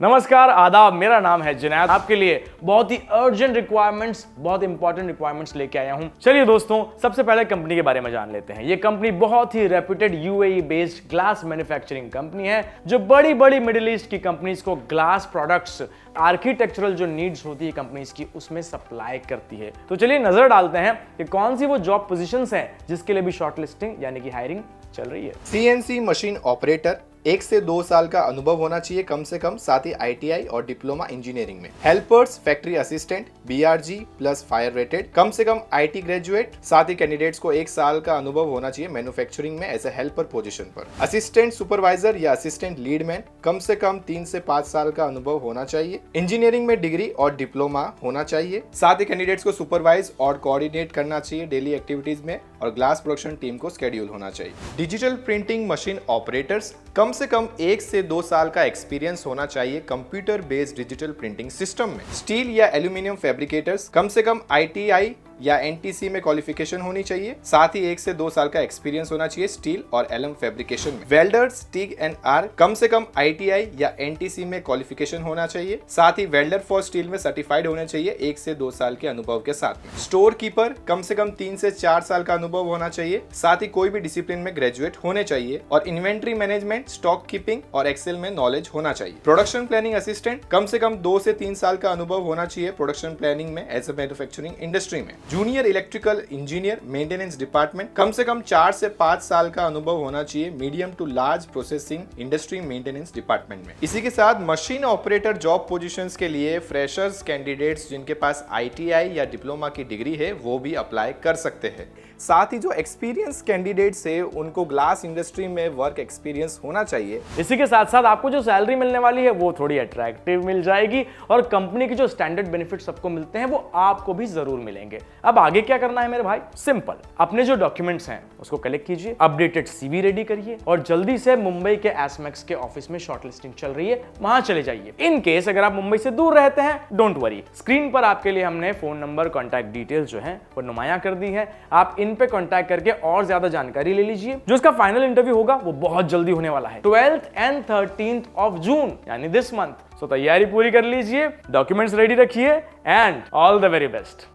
नमस्कार, आदाब। मेरा नाम है जुनैद। आपके लिए बहुत ही अर्जेंट रिक्वायरमेंट्स, बहुत इंपॉर्टेंट रिक्वायरमेंट्स लेके आया हूं। चलिए दोस्तों, सबसे पहले कंपनी के बारे में जान लेते हैं। ये कंपनी बहुत ही reputed UAE based glass manufacturing company है, जो बड़ी बड़ी मिडिल ईस्ट की कंपनीज को ग्लास प्रोडक्ट्स, आर्किटेक्चरल जो नीड्स होती है कंपनीज की, उसमें सप्लाई करती है। तो चलिए नजर डालते हैं कि कौन सी वो जॉब पोजीशंस हैं जिसके लिए भी शॉर्टलिस्टिंग यानी कि हायरिंग चल रही है। सीएनसी मशीन ऑपरेटर, 1 से 2 साल का अनुभव होना चाहिए कम से कम, साथ ही आईटीआई और डिप्लोमा इंजीनियरिंग में। Helpers, factory assistant, BRG plus fire rated, कम से कम आईटी ग्रेजुएट, साथ ही कैंडिडेट्स को 1 साल का अनुभव होना चाहिए मैन्युफैक्चरिंग में एज ए हेल्पर पोजीशन पर। असिस्टेंट सुपरवाइजर या असिस्टेंट लीडमैन, कम से कम 3 से 5 साल का अनुभव होना चाहिए। इंजीनियरिंग में डिग्री और डिप्लोमा होना चाहिए। साथ ही कैंडिडेट्स को सुपरवाइज और कोऑर्डिनेट करना चाहिए डेली एक्टिविटीज में, और ग्लास प्रोडक्शन टीम को स्केड्यूल होना चाहिए। डिजिटल प्रिंटिंग मशीन ऑपरेटर्स, कम से कम 1 से 2 साल का एक्सपीरियंस होना चाहिए computer based digital printing system में। स्टील या एल्यूमिनियम फैब्रिकेटर्स, कम से कम आईटीआई या एनटीसी में क्वालिफिकेशन होनी चाहिए, साथ ही 1 से 2 साल का एक्सपीरियंस होना चाहिए स्टील और एलम फैब्रिकेशन में। वेल्डर्स, टिग एंड आर, कम से कम आईटीआई या एनटीसी में क्वालिफिकेशन होना चाहिए, साथ ही वेल्डर फॉर स्टील में सर्टिफाइड होने चाहिए 1 से 2 साल के अनुभव के साथ में। स्टोर कीपर, कम से कम 3 से 4 साल का अनुभव होना चाहिए, साथ ही कोई भी डिसिप्लिन में ग्रेजुएट होने चाहिए, और इन्वेंट्री मैनेजमेंट, स्टॉक कीपिंग और एक्सेल में नॉलेज होना चाहिए। प्रोडक्शन प्लानिंग असिस्टेंट, कम से कम 2 से 3 साल का अनुभव होना चाहिए प्रोडक्शन प्लानिंग में एज ए मैन्युफैक्चरिंग इंडस्ट्री में। Junior electrical engineer, maintenance department, कम से कम 4 से 5 साल का अनुभव होना चाहिए medium to large processing industry maintenance department में। इसी के साथ मशीन ऑपरेटर जॉब पोजीशंस के लिए फ्रेशर्स कैंडिडेट्स जिनके पास आईटीआई या डिप्लोमा की डिग्री है वो भी अप्लाई कर सकते हैं। साथ ही जो एक्सपीरियंस कैंडिडेट्स है उनको ग्लास इंडस्ट्री में वर्क एक्सपीरियंस होना चाहिए। इसी के साथ साथ आपको जो सैलरी मिलने वाली है वो थोड़ी अट्रैक्टिव मिल जाएगी, और कंपनी के जो स्टैंडर्ड बेनिफिट सबको मिलते हैं वो आपको भी जरूर मिलेंगे। अब आगे क्या करना है मेरे भाई? सिंपल, अपने जो डॉक्यूमेंट्स हैं उसको कलेक्ट कीजिए, अपडेटेड सीवी रेडी करिए, और जल्दी से मुंबई के एसमैक्स के ऑफिस में शॉर्टलिस्टिंग चल रही है, वहां चले जाइए। इन केस अगर आप मुंबई से दूर रहते हैं, डोंट वरी, स्क्रीन पर आपके लिए हमने फोन नंबर, कॉन्टैक्ट डिटेल्स जो है वो नुमाया कर दी है। आप इन पे कॉन्टैक्ट करके और ज्यादा जानकारी ले लीजिए। जो इसका फाइनल इंटरव्यू होगा वो बहुत जल्दी होने वाला है, 12th and 13th of June यानी दिस मंथ। सो तैयारी पूरी कर लीजिए, डॉक्यूमेंट्स रेडी रखिए, and all the very best.